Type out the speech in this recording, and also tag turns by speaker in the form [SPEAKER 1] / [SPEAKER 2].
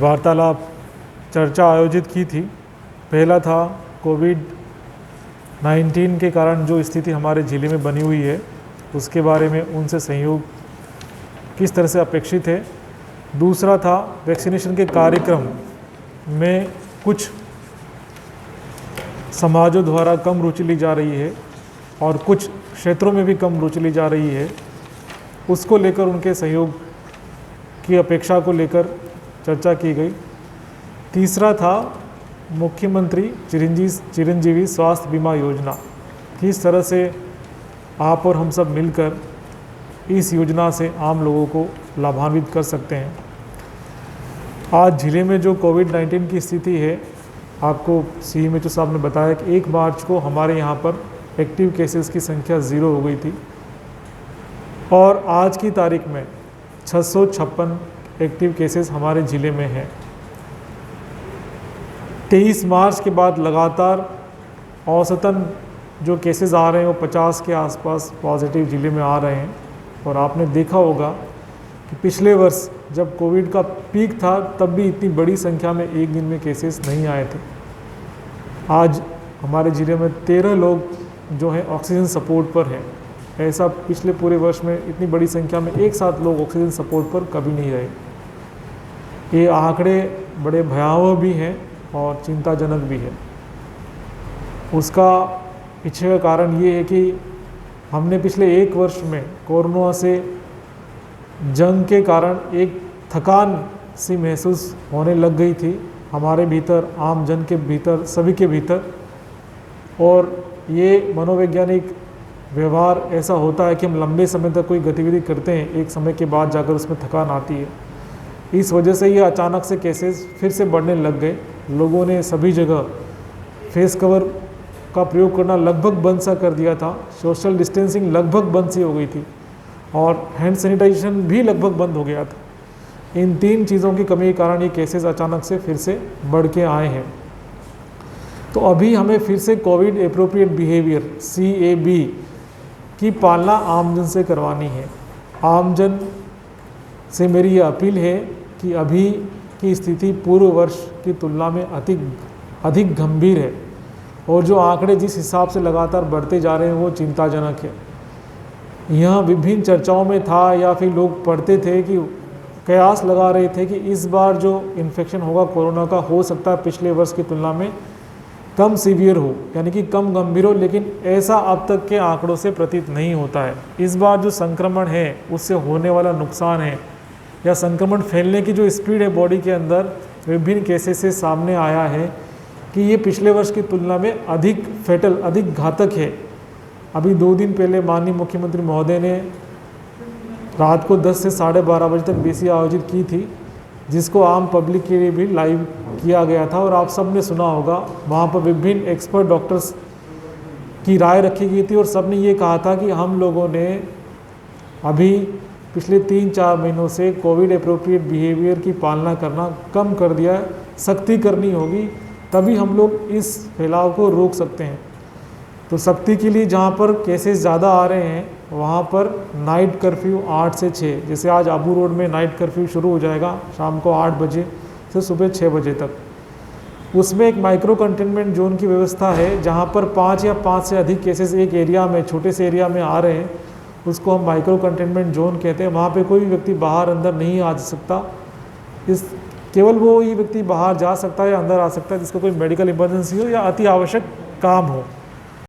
[SPEAKER 1] वार्तालाप चर्चा आयोजित की थी। पहला था कोविड-19 के कारण जो स्थिति हमारे ज़िले में बनी हुई है उसके बारे में उनसे सहयोग किस तरह से अपेक्षित है। दूसरा था वैक्सीनेशन के कार्यक्रम में कुछ समाजों द्वारा कम रुचि ली जा रही है और कुछ क्षेत्रों में भी कम रुचि ली जा रही है, उसको लेकर उनके सहयोग की अपेक्षा को लेकर चर्चा की गई। तीसरा था मुख्यमंत्री चिरंजीवी स्वास्थ्य बीमा योजना, किस तरह से आप और हम सब मिलकर इस योजना से आम लोगों को लाभान्वित कर सकते हैं। आज ज़िले में जो कोविड-19 की स्थिति है, आपको CMHO साहब ने बताया कि 1 मार्च को हमारे यहाँ पर एक्टिव केसेस की संख्या 0 हो गई थी और आज की तारीख में 656 एक्टिव केसेस हमारे ज़िले में हैं। 23 मार्च के बाद लगातार औसतन जो केसेस आ रहे हैं वो 50 के आसपास पॉजिटिव ज़िले में आ रहे हैं। और आपने देखा होगा कि पिछले वर्ष जब कोविड का पीक था तब भी इतनी बड़ी संख्या में एक दिन में केसेस नहीं आए थे। आज हमारे ज़िले में 13 लोग जो हैं ऑक्सीजन सपोर्ट पर हैं। ऐसा पिछले पूरे वर्ष में इतनी बड़ी संख्या में एक साथ लोग ऑक्सीजन सपोर्ट पर कभी नहीं रहे। ये आंकड़े बड़े भयावह भी हैं और चिंताजनक भी है। उसका पीछे का कारण ये है कि हमने पिछले 1 वर्ष में कोरोना से जंग के कारण एक थकान सी महसूस होने लग गई थी हमारे भीतर, आम जन के भीतर, सभी के भीतर। और ये मनोवैज्ञानिक व्यवहार ऐसा होता है कि हम लंबे समय तक कोई गतिविधि करते हैं, एक समय के बाद जाकर उसमें थकान आती है। इस वजह से ये अचानक से केसेस फिर से बढ़ने लग गए। लोगों ने सभी जगह फेस कवर का प्रयोग करना लगभग बंद सा कर दिया था, सोशल डिस्टेंसिंग लगभग बंद सी हो गई थी और हैंड सैनिटाइजेशन भी लगभग बंद हो गया था। इन 3 चीज़ों की कमी के कारण ये केसेस अचानक से फिर से बढ़ के आए हैं। तो अभी हमें फिर से कोविड एप्रोप्रिएट बिहेवियर CAB की पालना आमजन से करवानी है। आमजन से मेरी ये अपील है कि अभी की स्थिति पूर्व वर्ष की तुलना में अधिक गंभीर है और जो आंकड़े जिस हिसाब से लगातार बढ़ते जा रहे हैं वो चिंताजनक है। यहाँ विभिन्न चर्चाओं में था या फिर लोग पढ़ते थे कि कयास लगा रहे थे कि इस बार जो इन्फेक्शन होगा कोरोना का हो सकता है पिछले वर्ष की तुलना में कम सीवियर हो, यानी कि कम गंभीर हो, लेकिन ऐसा अब तक के आंकड़ों से प्रतीत नहीं होता है। इस बार जो संक्रमण है उससे होने वाला नुकसान है या संक्रमण फैलने की जो स्पीड है बॉडी के अंदर, विभिन्न केसेस से सामने आया है कि ये पिछले वर्ष की तुलना में अधिक फैटल, अधिक घातक है। अभी 2 दिन पहले माननीय मुख्यमंत्री महोदय ने रात को 10 से 12:30 बजे तक BC आयोजित की थी, जिसको आम पब्लिक के लिए भी लाइव किया गया था और आप सब ने सुना होगा। वहाँ पर विभिन्न एक्सपर्ट डॉक्टर्स की राय रखी गई थी और सब ने ये कहा था कि हम लोगों ने अभी पिछले 3-4 महीनों से कोविड एप्रोप्रिएट बिहेवियर की पालना करना कम कर दिया है। सख्ती करनी होगी, तभी हम लोग इस फैलाव को रोक सकते हैं। तो सख्ती के लिए जहाँ पर केसेस ज़्यादा आ रहे हैं वहाँ पर नाइट कर्फ्यू 8 से 6, जैसे आज आबू रोड में नाइट कर्फ्यू शुरू हो जाएगा शाम को 8 बजे से सुबह 6 बजे तक। उसमें एक माइक्रो कंटेनमेंट जोन की व्यवस्था है, जहाँ पर 5 या 5 से अधिक केसेस एक एरिया में, छोटे से एरिया में आ रहे हैं, उसको हम माइक्रो कंटेनमेंट जोन कहते हैं। वहाँ पे कोई भी व्यक्ति बाहर अंदर नहीं आ सकता। केवल वो ही व्यक्ति बाहर जा सकता है या अंदर आ सकता है जिसका कोई मेडिकल इमरजेंसी हो या अति आवश्यक काम हो।